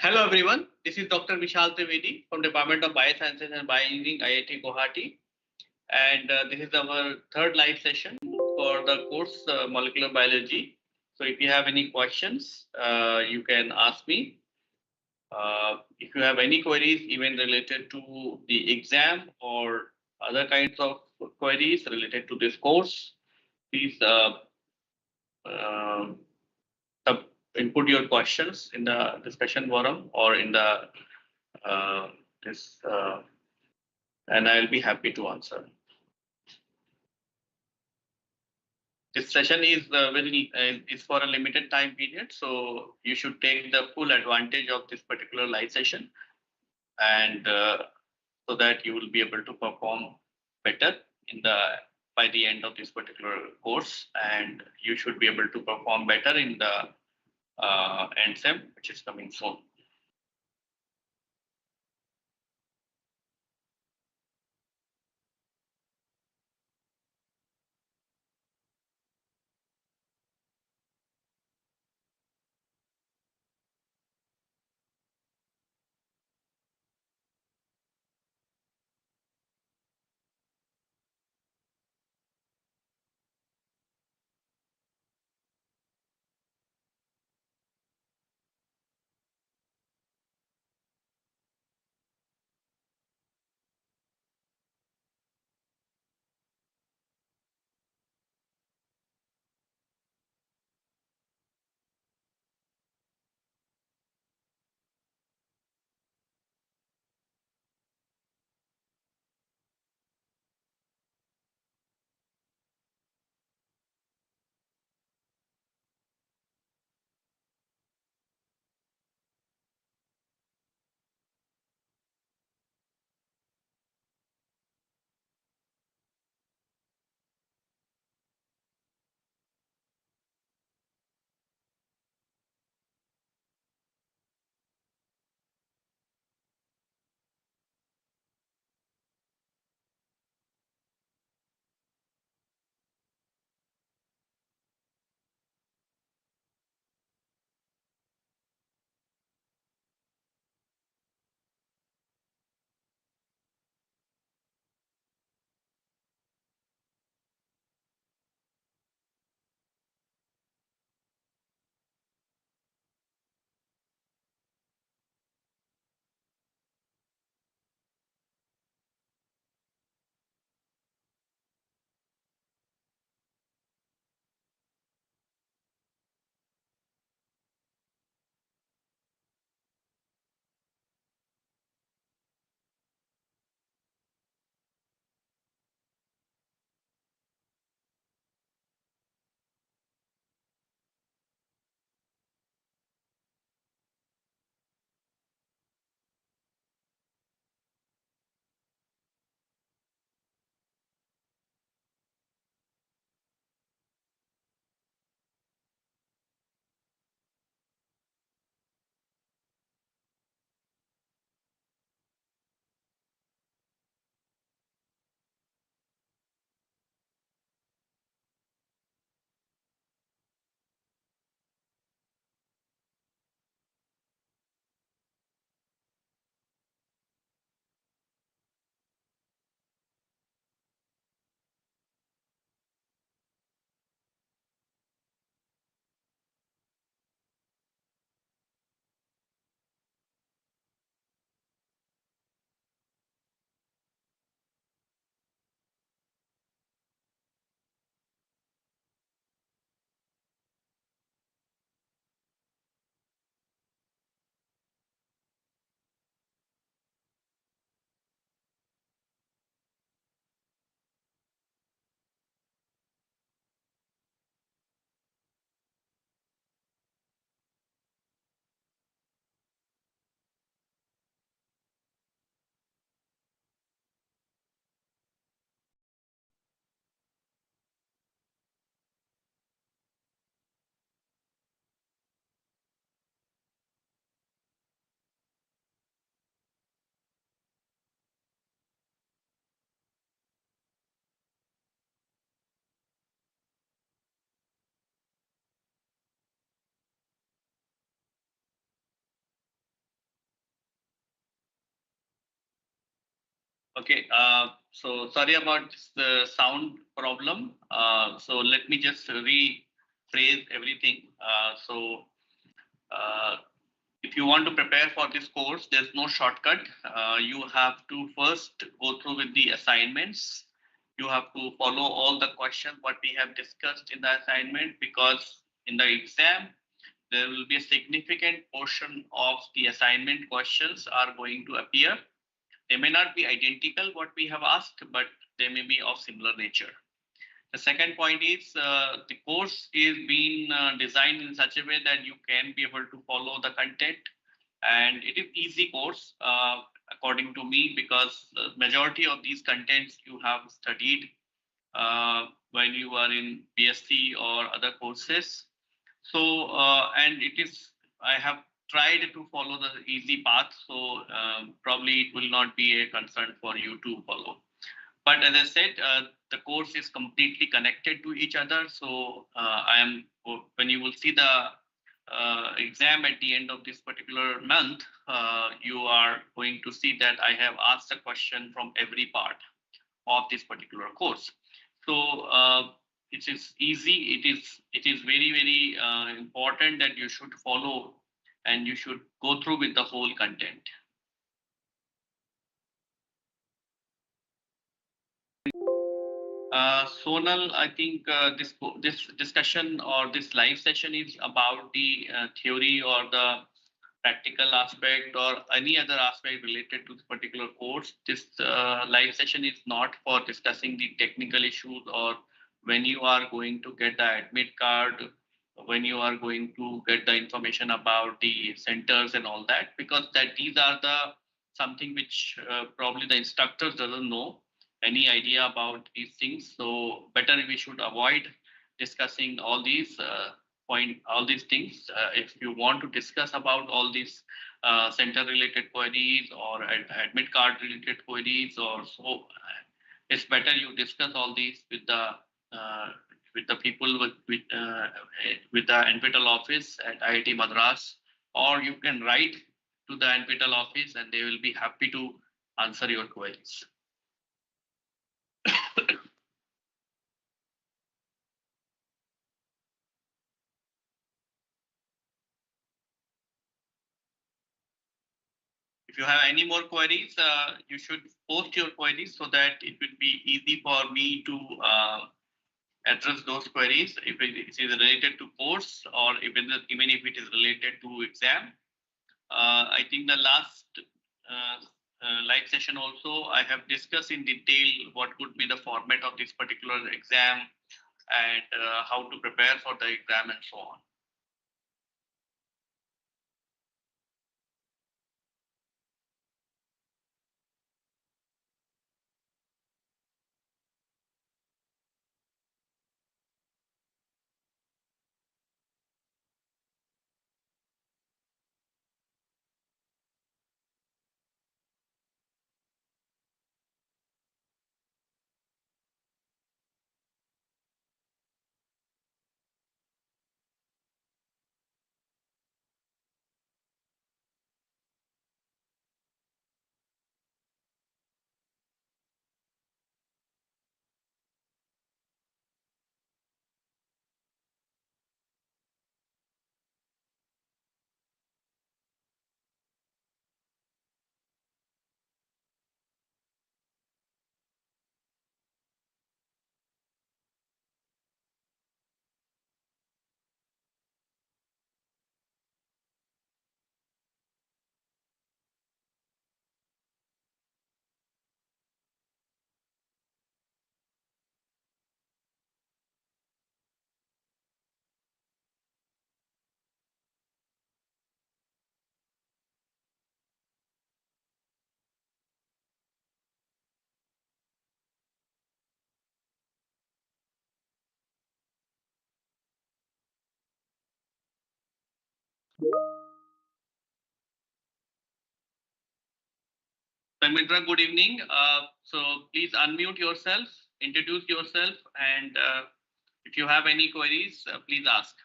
Hello everyone, this is Dr. Vishal Trivedi from Department of Biosciences and Bioengineering, IIT Guwahati. And this is our third live session for the course Molecular Biology. So if you have any questions, you can ask me. If you have any queries, even related to the exam or other kinds of queries related to this course, please uh, input your questions in the discussion forum or in the this, and I'll be happy to answer. This session is is for a limited time period, so you should take the full advantage of this particular live session, and so that you will be able to perform better in the by the end of this particular course, and you should be able to perform better in the end sem, which is coming soon. Okay, so sorry about the sound problem. So let me just rephrase everything. Uh, if you want to prepare for this course, there's no shortcut. You have to first go through with the assignments. You have to follow all the questions what we have discussed in the assignment, because in the exam there will be a significant portion of the assignment questions are going to appear. They may not be identical what we have asked, but they may be of similar nature. The second point is the course is being designed in such a way that you can be able to follow the content, and it is easy course according to me, because the majority of these contents you have studied when you are in BSc or other courses. So and it is, I have tried to follow the easy path, so probably it will not be a concern for you to follow. But as I said, the course is completely connected to each other. So I am, when you will see the exam at the end of this particular month, you are going to see that I have asked a question from every part of this particular course. So it is easy. It is very important that you should follow and you should go through with the whole content. Sonal, I think this discussion or this live session is about the theory or the practical aspect or any other aspect related to the particular course. This live session is not for discussing the technical issues or when you are going to get the admit card, when you are going to get the information about the centers and all that, because that these are the something which probably the instructors doesn't know any idea about these things. So better we should avoid discussing all these all these things. If you want to discuss about all these center related queries or admit card related queries or so, it's better you discuss all these uh, with the people with the NPTEL office at IIT Madras, or you can write to the NPTEL office and they will be happy to answer your queries. If you have any more queries, you should post your queries so that it will be easy for me to address those queries if it is related to course or even if it is related to exam. I think the last live session also I have discussed in detail what could be the format of this particular exam and how to prepare for the exam and so on. Samitra, good evening. So please unmute yourself, introduce yourself, and if you have any queries, please ask.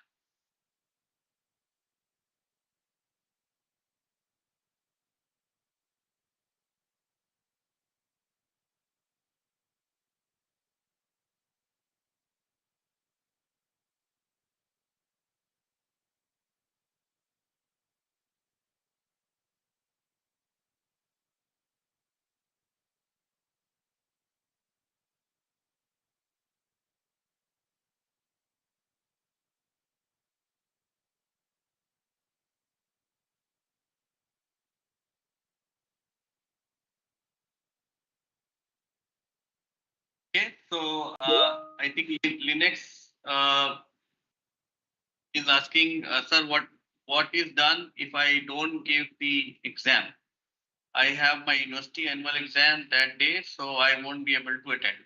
So I think Linux is asking, sir, what is done if I don't give the exam? I have my university annual exam that day, so I won't be able to attend.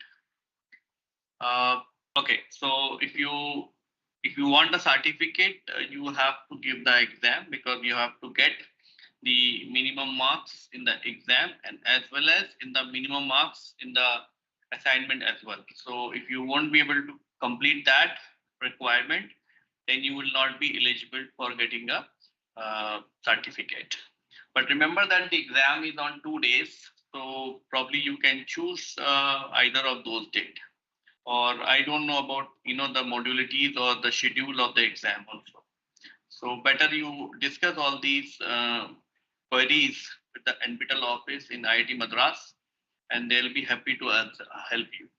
Okay, so if you want a certificate, you have to give the exam because you have to get the minimum marks in the exam and as well as in the minimum marks in the assignment as well. So if you won't be able to complete that requirement, then you will not be eligible for getting a certificate. But remember that the exam is on 2 days, so probably you can choose either of those dates. Or I don't know about the modulities or the schedule of the exam also. So better you discuss all these queries with the NPTEL office in IIT Madras, and they'll be happy to help you.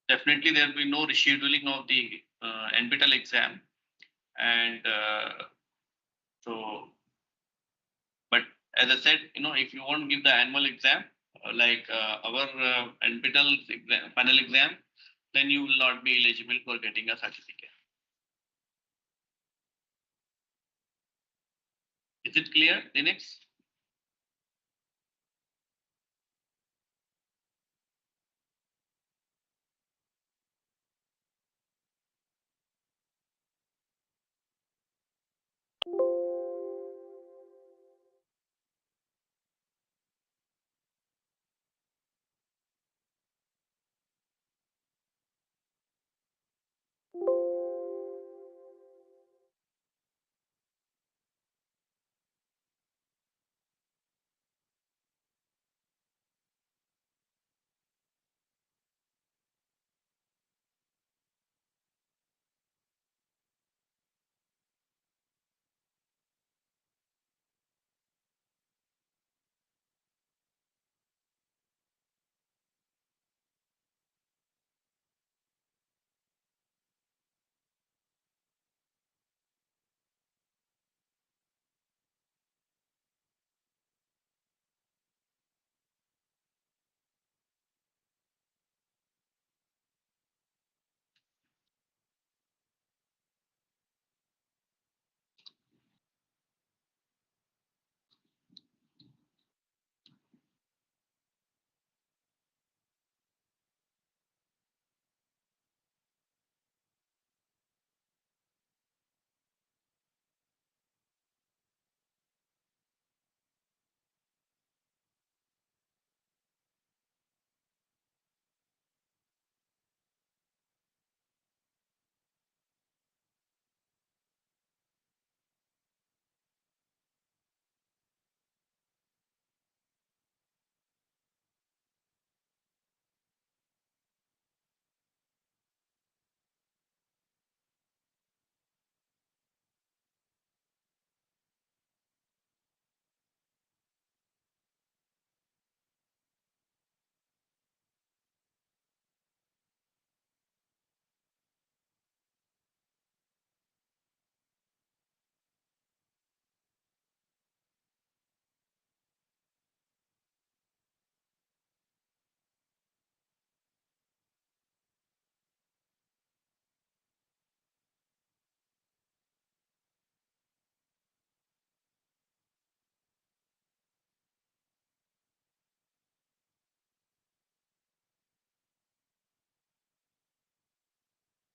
Definitely, there will be no rescheduling of the NPTEL exam, and so. But as I said, if you won't give the annual exam, like our NPTEL exam, final exam, then you will not be eligible for getting a certificate. Is it clear, Linux?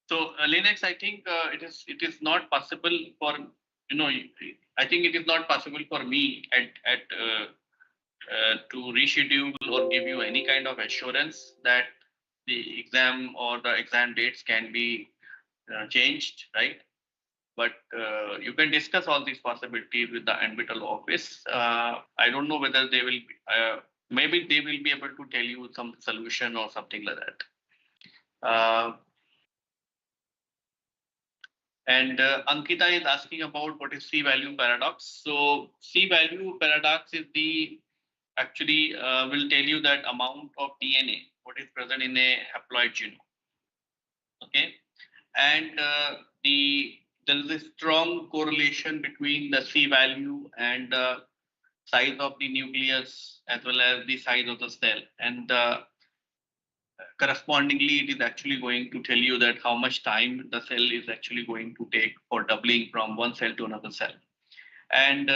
So Linux, I think it is not possible for you know I think it is not possible for me to reschedule or give you any kind of assurance that the exam or the exam dates can be changed, right? But you can discuss all these possibilities with the NPTEL office. I don't know whether they will maybe they will be able to tell you some solution or something like that. And Ankita is asking about what is C-value paradox. So C-value paradox is the actually will tell you that amount of DNA what is present in a haploid genome. Okay, and there is a strong correlation between the C-value and the size of the nucleus as well as the size of the cell. And correspondingly, it is actually going to tell you that how much time the cell is actually going to take for doubling from one cell to another cell. And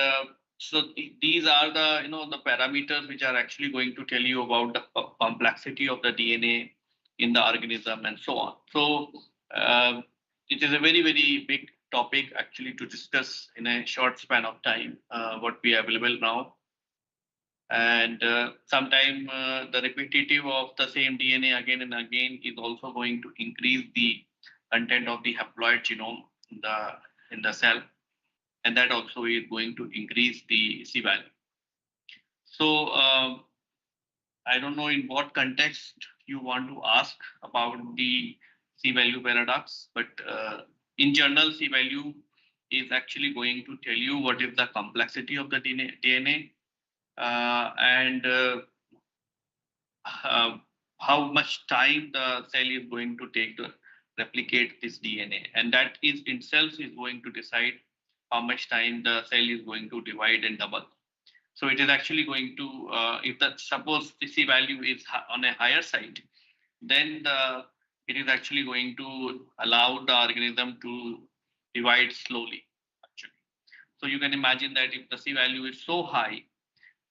so these are the the parameters which are actually going to tell you about the complexity of the DNA in the organism and so on. So it is a very big topic actually to discuss in a short span of time. What we are available now, and sometime the repetitive of the same DNA again and again is also going to increase the content of the haploid genome in the cell, and that also is going to increase the C value. So I don't know in what context you want to ask about the C value paradox, but in general, C value is actually going to tell you what is the complexity of the DNA and how much time the cell is going to take to replicate this DNA, and that is itself is going to decide how much time the cell is going to divide and double. So it is actually going to, if the suppose the C value is on a higher side, then it is actually going to allow the organism to divide slowly. Actually, so you can imagine that if the C value is so high,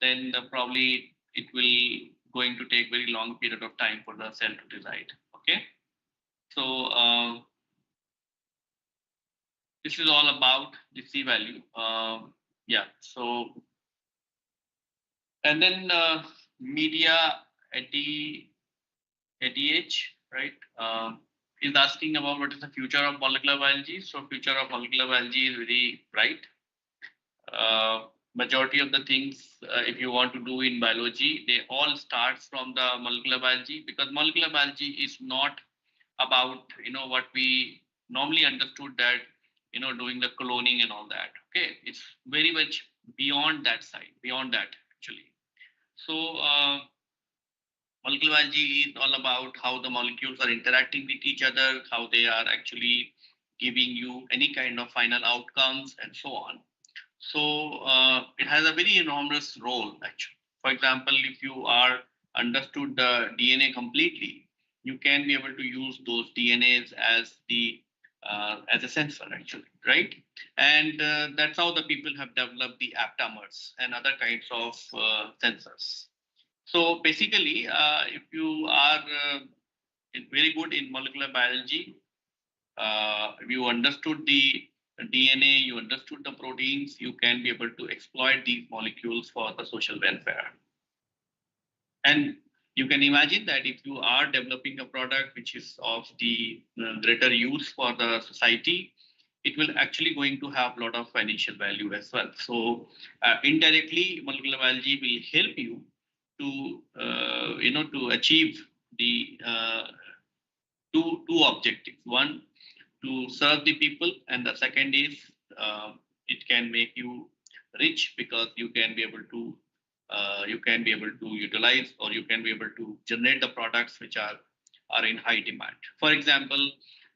then probably it will going to take very long period of time for the cell to divide. Okay, so this is all about the C value. Yeah, so and then media ATH, right, is asking about what is the future of molecular biology. So future of molecular biology is very bright. Majority of the things, if you want to do in biology, they all starts from the molecular biology, because molecular biology is not about what we normally understood that doing the cloning and all that. Okay, it's very much beyond that side, beyond that actually. So molecular biology is all about how the molecules are interacting with each other, how they are actually giving you any kind of final outcomes and so on. So it has a very enormous role actually. For example, if you are understood the DNA completely, you can be able to use those DNAs as a sensor actually, right? And that's how the people have developed the aptamers and other kinds of sensors. So basically, if you are very good in molecular biology, if you understood the DNA, you understood the proteins, you can be able to exploit these molecules for the social welfare. And you can imagine that if you are developing a product which is of the greater use for the society, it will actually going to have a lot of financial value as well. So indirectly, molecular biology will help you to to achieve the two objectives. One, to serve the people, and the second is it can make you rich, because you can be able to utilize, or you can be able to generate the products which are in high demand. For example,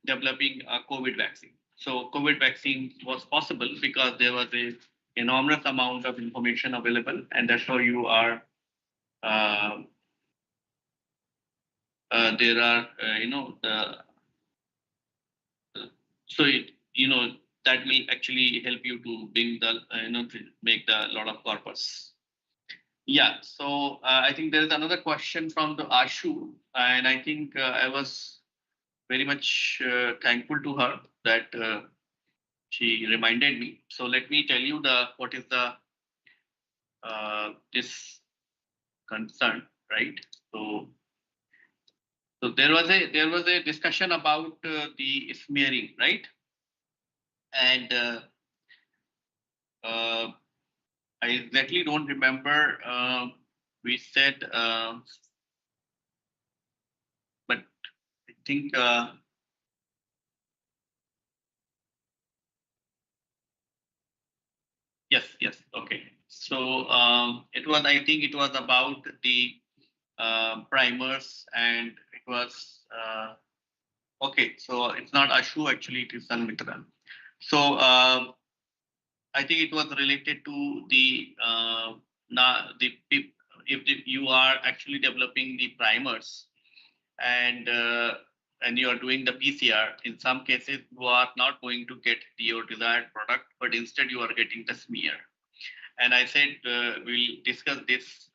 developing a COVID vaccine. So COVID vaccine was possible because there was a enormous amount of information available, and that's how you are there are so it that will actually help you to bring the to make the lot of corpus. Yeah, so I think there is another question from the Ashu, and I think I was very much thankful to her that she reminded me. So let me tell you what is the this concern, right? So there was a discussion about the smearing, right? And I exactly don't remember. We said, but I think yes, okay. So it was, I think it was about the primers, and it was okay. So it's not Ashu actually; it is Sanmitra. So I think it was related to the if you are actually developing the primers, and you are doing the PCR, in some cases you are not going to get your desired product, but instead you are getting the smear. And I said we'll discuss this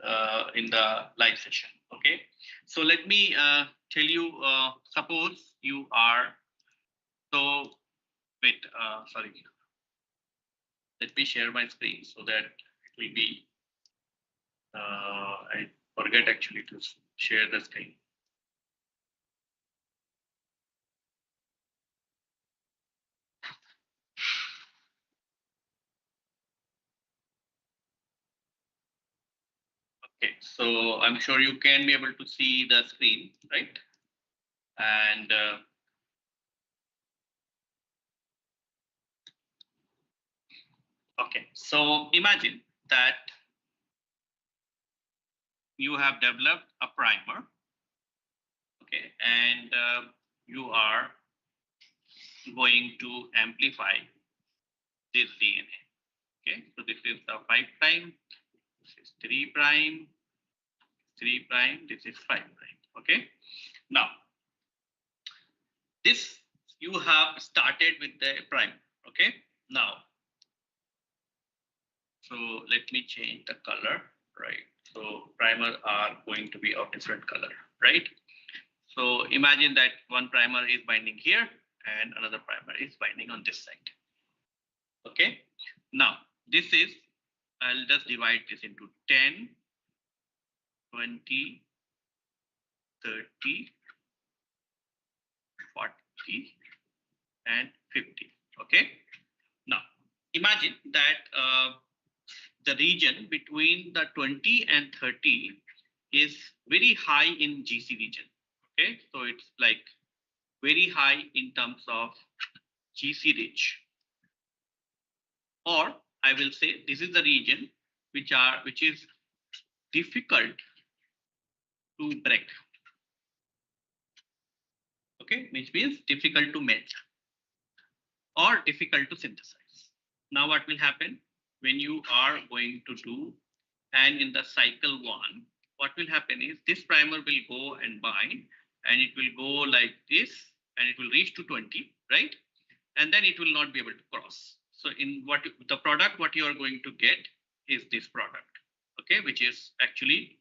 in the live session. Okay, so let me tell you. Suppose you are so wait. Sorry, let me share my screen so that it will be. I forget actually to share the screen. Okay, so I'm sure you can be able to see the screen, right? And okay, so imagine that you have developed a primer, okay, and you are going to amplify this DNA. Okay, so this is the 5 prime, this is 3 prime, 3 prime, this is 5 prime. Okay, now this you have started with the primer. Okay, now so let me change the color, right? So primer are going to be of different color, right? So imagine that one primer is binding here and another primer is binding on this side. Okay, now this is, I'll just divide this into 10, 20, 30, 40, and 50. Okay, now imagine that the region between the 20 and 30 is very high in GC region. Okay, so it's like very high in terms of GC rich, or I will say this is the region which is difficult to break. Okay, which means difficult to make or difficult to synthesize. Now what will happen when you are going to do, and in the cycle 1, what will happen is this primer will go and bind, and it will go like this, and it will reach to 20, right? And then it will not be able to cross. So in what the product, what you are going to get is this product, okay, which is actually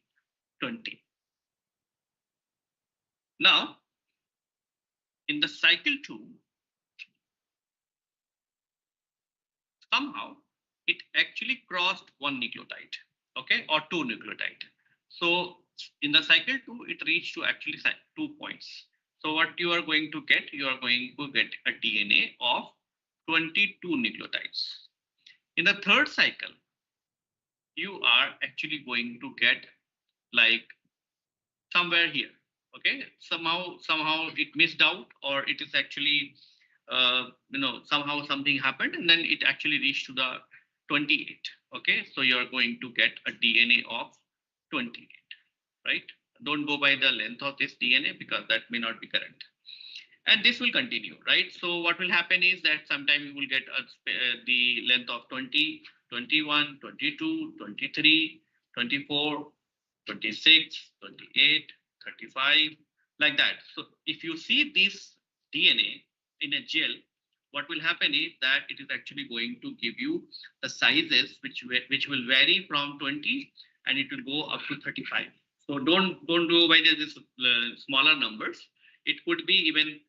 20. Now, in the cycle 2, somehow it actually crossed 1 nucleotide, okay, or 2 nucleotide. So in the cycle 2, it reached to actually 2 points. So what you are going to get, you are going to get a DNA of 22 nucleotides. In the third cycle, you are actually going to get like somewhere here. Okay, somehow it missed out, or it is actually somehow something happened, and then it actually reached to the 28. Okay, so you are going to get a DNA of 28, right? Don't go by the length of this DNA because that may not be correct. And this will continue, right? So what will happen is that sometime you will get the length of 20, 21, 22, 23, 24, 26, 28, 35, like that. So if you see this DNA in a gel, what will happen is that it is actually going to give you the sizes which will vary from 20 and it will go up to 35. So don't go by this smaller numbers. It could be even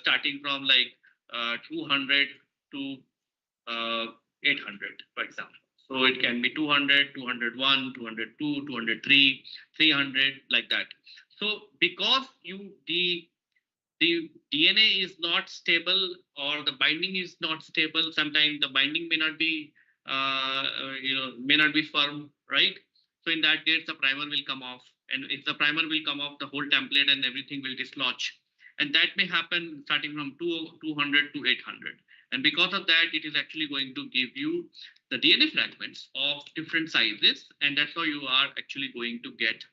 starting from like 200 to 800, for example. So it can be 200, 201, 202, 203, 300, like that. So because the DNA is not stable, or the binding is not stable, sometimes the binding may not be may not be firm, right? So in that case, the primer will come off, and if the primer will come off, the whole template and everything will dislodge, and that may happen starting from 200 to 800. And because of that, it is actually going to give you the DNA fragments of different sizes, and that's how you are actually going to get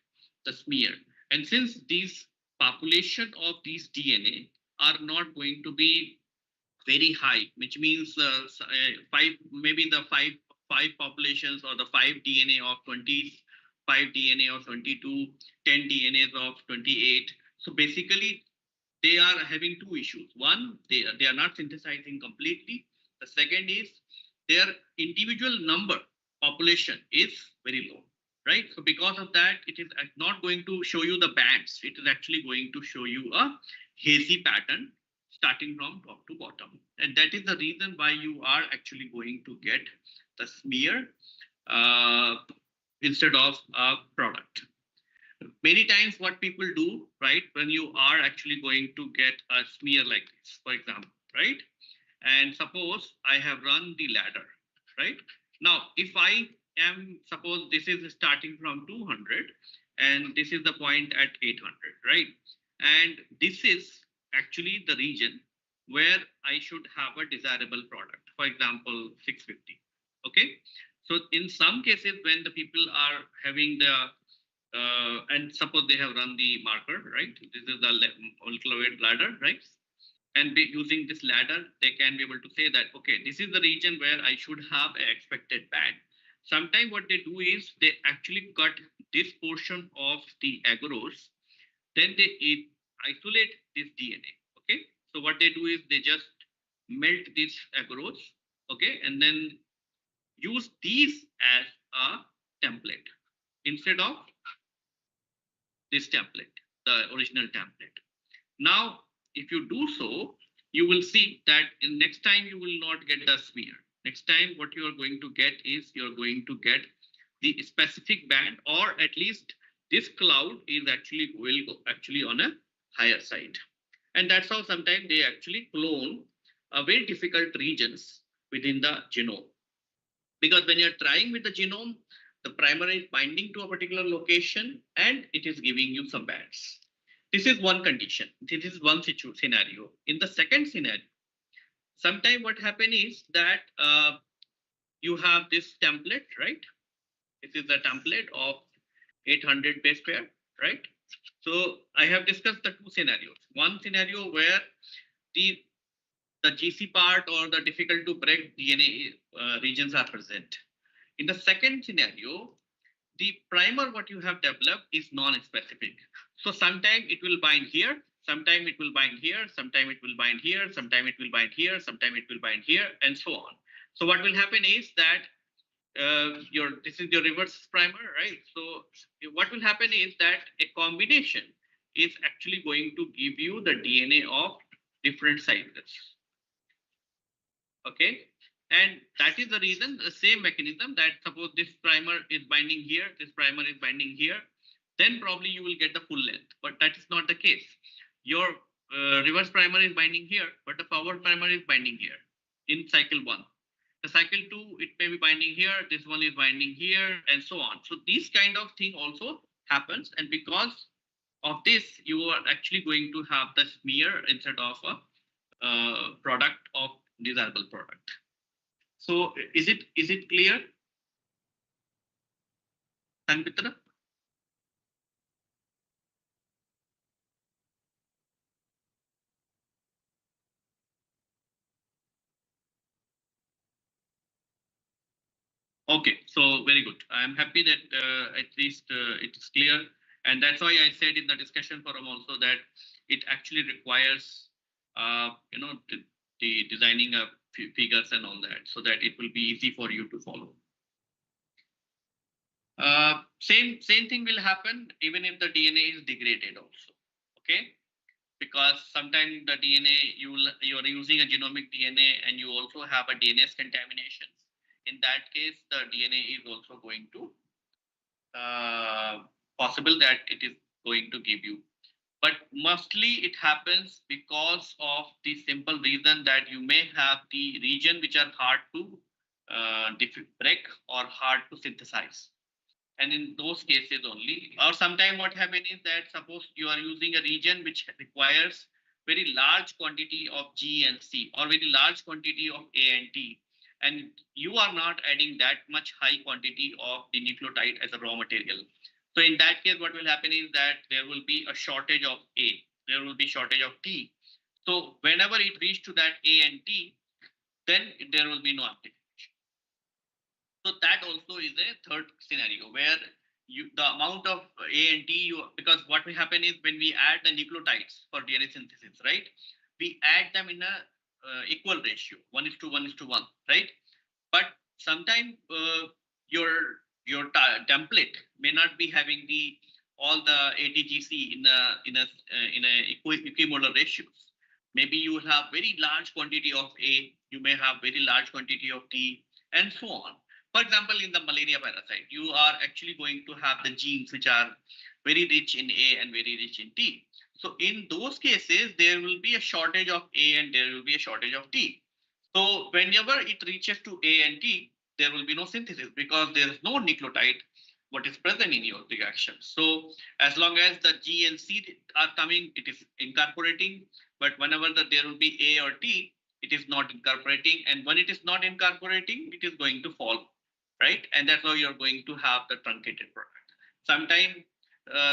the smear. And since these population of these DNA are not going to be very high, which means maybe the five populations, or the 5 DNA of 20, 5 DNA of 22, 10 DNAs of 28. So basically, they are having two issues. One, they are not synthesizing completely. The second is their individual number population is very low, right? So because of that, it is not going to show you the bands. It is actually going to show you a hazy pattern starting from top to bottom. And that is the reason why you are actually going to get the smear uh, instead of a product. Many times what people do, right, when you are actually going to get a smear like this, for example, right? And suppose I have run the ladder, right? Now, if I am, suppose this is starting from 200 and this is the point at 800, right? And this is actually the region where I should have a desirable product, for example, 650, okay? So in some cases, when the people are having the and suppose they have run the marker, right? This is the molecular weight ladder, right? And using this ladder, they can be able to say that, okay, this is the region where I should have an expected band. Sometimes what they do is they actually cut this portion of the agarose, then they isolate this DNA, okay? So what they do is they just melt this agarose, okay, and then use these as a template instead of this template, the original template. Now, if you do so, you will see that in next time you will not get the smear. Next time what you are going to get is you're going to get the specific band, or at least this cloud is actually will go actually on a higher side. And that's how sometimes they actually clone very difficult regions within the genome. Because when you're trying with the genome, the primer is binding to a particular location and it is giving you some bands. This is one condition. This is one scenario. In the second scenario, sometimes what happen is that you have this template, right? This is the template of 800 base pair, right? So I have discussed the two scenarios. One scenario where the GC part or the difficult to break DNA regions are present. In the second scenario, the primer what you have developed is non-specific. So sometime it will bind here, sometime it will bind here, sometime it will bind here, sometime it will bind here, sometime it will bind here, and so on. So what will happen is that this is your reverse primer, right? So what will happen is that a combination is actually going to give you the DNA of different sizes. Okay, and that is the reason, the same mechanism, that suppose this primer is binding here, this primer is binding here, then probably you will get the full length, but that is not the case. Your reverse primer is binding here, but the forward primer is binding here in cycle 1. The cycle 2, it may be binding here, this one is binding here, and so on. So this kind of thing also happens, and because of this, you are actually going to have the smear instead of a product of desirable product. So is it clear, Sanmitra? Okay, so very good. I'm happy that at least it is clear, and that's why I said in the discussion forum also that it actually requires the designing of figures and all that, so that it will be easy for you to follow. Same thing will happen even if the DNA is degraded also. Okay, because sometimes the DNA you are using a genomic DNA and you also have a DNase contamination. In that case, the DNA is also going to possible that it is going to give you. But mostly it happens because of the simple reason that you may have the region which are hard to break or hard to synthesize. And in those cases only, or sometimes what happens is that suppose you are using a region which requires very large quantity of G and C or very large quantity of A and T, and you are not adding that much high quantity of the nucleotide as a raw material. So in that case, what will happen is that there will be a shortage of A, there will be shortage of T. So whenever it reaches to that A and T, then there will be no application. So that also is a third scenario where the amount of A and T, because what will happen is when we add the nucleotides for DNA synthesis, right? We add them in a equal ratio, 1:1:1, right? But sometimes your template may not be having the all the ATGC in a equimolar ratios. Maybe you have very large quantity of A, you may have very large quantity of T, and so on. For example, in the malaria parasite, you are actually going to have the genes which are very rich in A and very rich in T. So in those cases, there will be a shortage of A and there will be a shortage of T. So whenever it reaches to A and T, there will be no synthesis because there is no nucleotide what is present in your reaction. So as long as the G and C are coming, it is incorporating. But whenever there will be A or T, it is not incorporating. And when it is not incorporating, it is going to fall, right? And that's how you're going to have the truncated product. Sometimes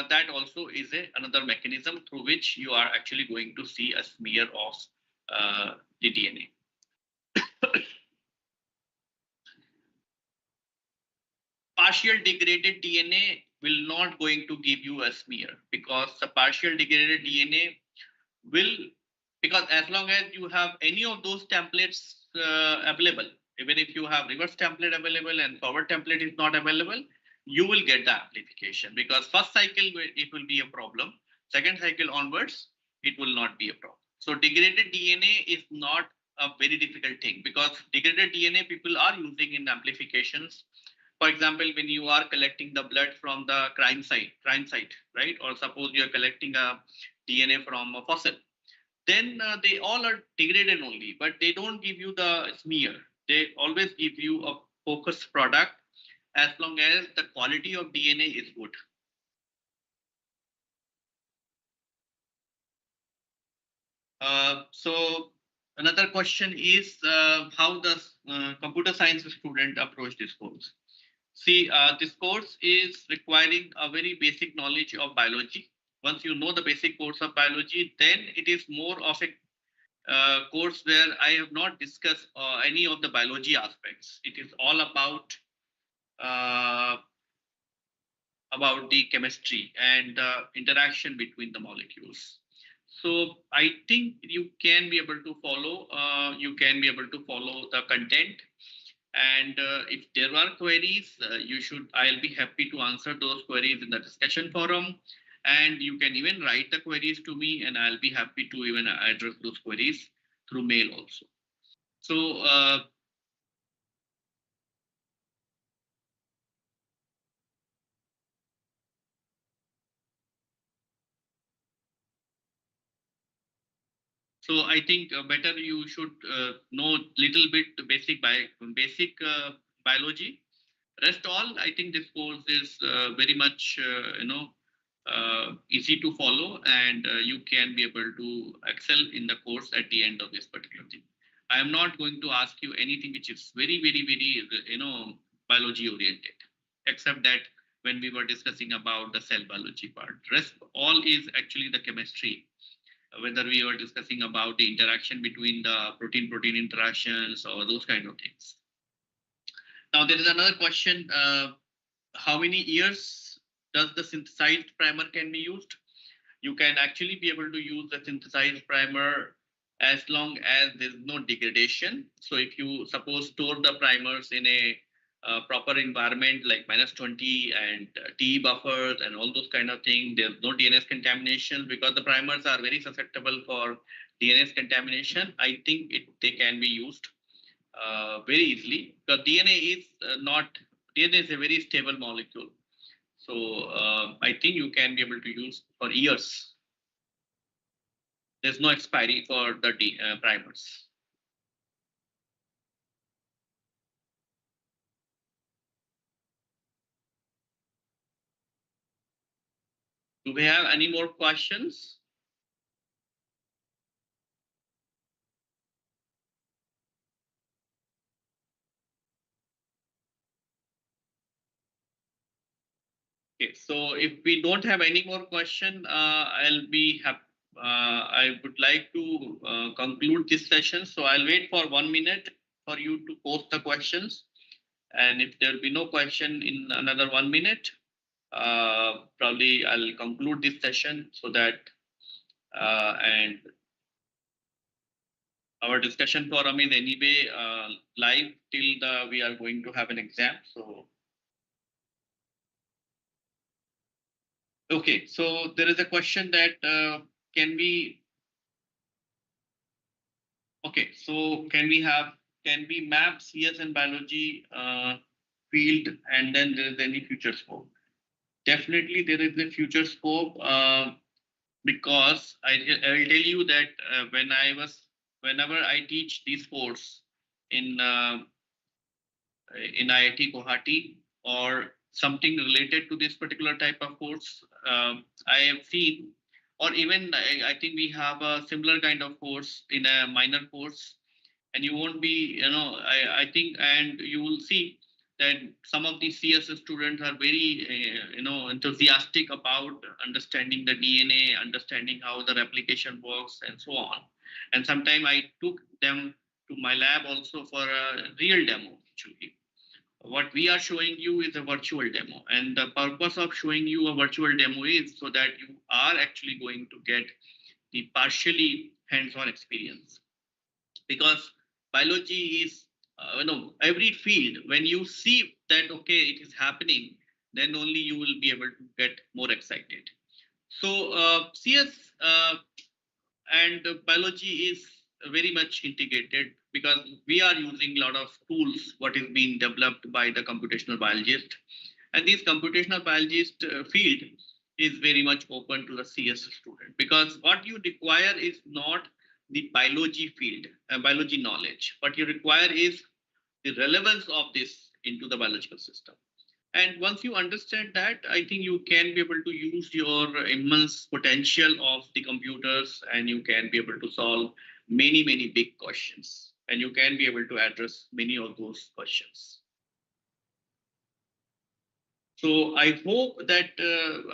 that also is another mechanism through which you are actually going to see a smear of the DNA. Partial degraded DNA will not going to give you a smear because the partial degraded DNA will, because as long as you have any of those templates available, even if you have reverse template available and forward template is not available, you will get the amplification because first cycle it will be a problem. Second cycle onwards, it will not be a problem. So degraded DNA is not a very difficult thing because degraded DNA people are using in amplifications. For example, when you are collecting the blood from the crime site, right? Or suppose you are collecting a DNA from a fossil, then they all are degraded only, but they don't give you the smear. They always give you a focused product as long as the quality of DNA is good. So another question is how does computer science student approach this course? See, this course is requiring a very basic knowledge of biology. Once you know the basic course of biology, then it is more of a course where I have not discussed any of the biology aspects. It is all uh, about the chemistry and interaction between the molecules. So I think you can be able to follow. You can be able to follow the content. And if there are queries, I'll be happy to answer those queries in the discussion forum. And you can even write the queries to me and I'll be happy to even address those queries through mail also. So so I think better you should know little bit basic biology. Rest all, I think this course is very much easy to follow, and you can be able to excel in the course at the end of this particular thing. I am not going to ask you anything which is very biology oriented, except that when we were discussing about the cell biology part. Rest all is actually the chemistry, whether we were discussing about the interaction between the protein-protein interactions or those kind of things. Now there is another question. How many years does the synthesized primer can be used? You can actually be able to use the synthesized primer as long as there's no degradation. So if you suppose store the primers in a proper environment like -20 and TE buffers and all those kind of things, there's no DNS contamination because the primers are very susceptible for DNS contamination. I think they can be used very easily because DNA is a very stable molecule. So I think you can be able to use for years. There's no expiry for the primers. Do we have any more questions? Okay, so if we don't have any more question, I'll be happy. I would like to conclude this session. So I'll wait for 1 minute for you to post the questions. And if there will be no question in another 1 minute, probably I'll conclude this session so that and our discussion forum is anyway live till we are going to have an exam. So okay, so there is a question that can we okay, so can we map CS and biology field and then there is any future scope? Definitely there is a future scope because I will tell you that whenever I teach this course in IIT Guwahati or something related to this particular type of course, I have seen, or even I think we have a similar kind of course in a minor course, and you won't be, I think, and you will see that some of these CS students are very, enthusiastic about understanding the DNA, understanding how the replication works, and so on. And sometimes I took them to my lab also for a real demo, actually. What we are showing you is a virtual demo, and the purpose of showing you a virtual demo is so that you are actually going to get the partially hands-on experience. Because biology is, every field, when you see that okay it is happening, then only you will be able to get more excited. So CS and biology is very much integrated because we are using a lot of tools what is being developed by the computational biologist, and this computational biologist field is very much open to the CS student, because what you require is not the biology field, biology knowledge. What you require is the relevance of this into the biological system. And once you understand that, I think you can be able to use your immense potential of the computers, and you can be able to solve many, many big questions. And you can be able to address many of those questions. So I hope that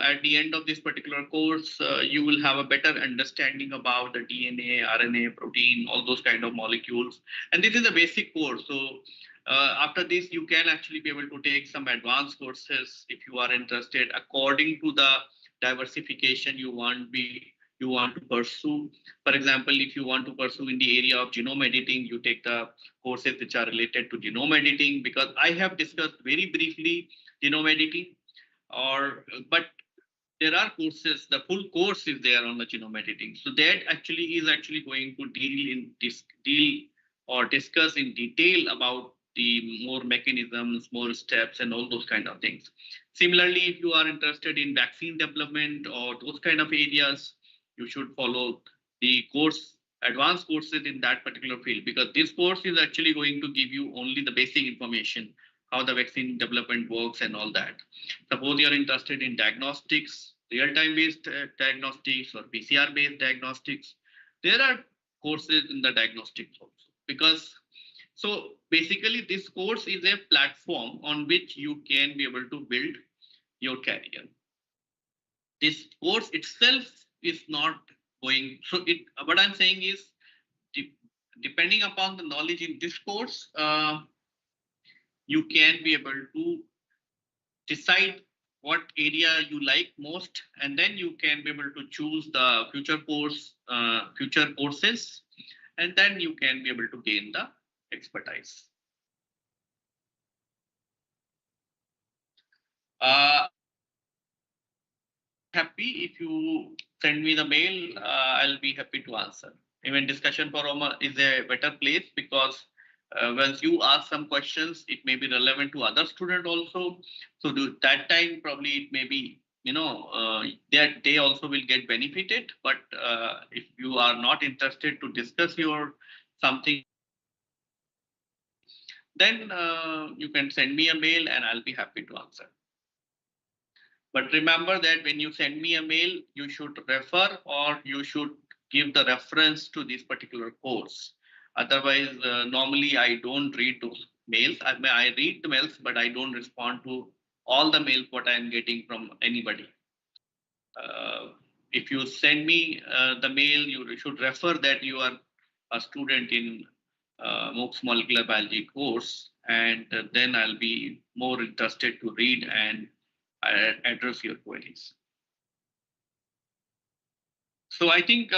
at the end of this particular course, you will have a better understanding about the DNA, RNA, protein, all those kind of molecules. And this is a basic course. So after this, you can actually be able to take some advanced courses if you are interested according to the diversification you want to pursue. For example, if you want to pursue in the area of genome editing, you take the courses which are related to genome editing, because I have discussed very briefly genome editing, or but there are courses, the full course is there on the genome editing, so that actually is actually going to deal or discuss in detail about the more mechanisms, more steps, and all those kind of things. Similarly, if you are interested in vaccine development or those kind of areas, you should follow the course, advanced courses in that particular field, because this course is actually going to give you only the basic information, how the vaccine development works and all that. Suppose you're interested in diagnostics, real-time based diagnostics or PCR based diagnostics, there are courses in the diagnostics also. Because so basically this course is a platform on which you can be able to build your career. This course itself is not going, so it, what I'm saying is, depending upon the knowledge in this course, you can be able to decide what area you like most, and then you can be able to choose the future courses, and then you can be able to gain the expertise. Happy if you send me the mail, I'll be happy to answer. Even discussion forum is a better place, because once you ask some questions, it may be relevant to other student also. So that time probably it may be, that they also will get benefited. But if you are not interested to discuss your something, then you can send me a mail and I'll be happy to answer. But remember that when you send me a mail, you should refer or you should give the reference to this particular course. Otherwise, normally I don't read those mails. I read the mails, but I don't respond to all the mails what I'm getting from anybody. If you send me the mail, you should refer that you are a student in MOOC's molecular biology course, and then I'll be more interested to read and address your queries. So I think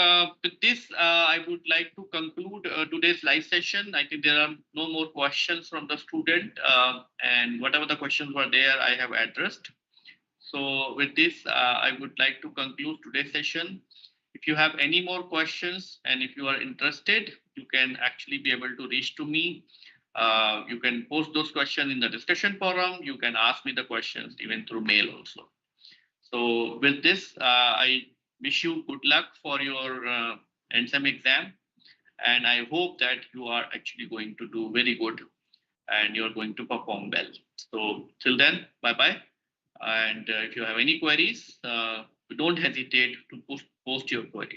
with this, I would like to conclude today's live session. I think there are no more questions from the student, and whatever the questions were there, I have addressed. So with this, I would like to conclude today's session. If you have any more questions and if you are interested, you can actually be able to reach to me. You can post those questions in the discussion forum. You can ask me the questions even through mail also. So with this, I wish you good luck for your NSEM exam. And I hope that you are actually going to do very good and you're going to perform well. So till then, bye-bye. And if you have any queries, don't hesitate to post your queries.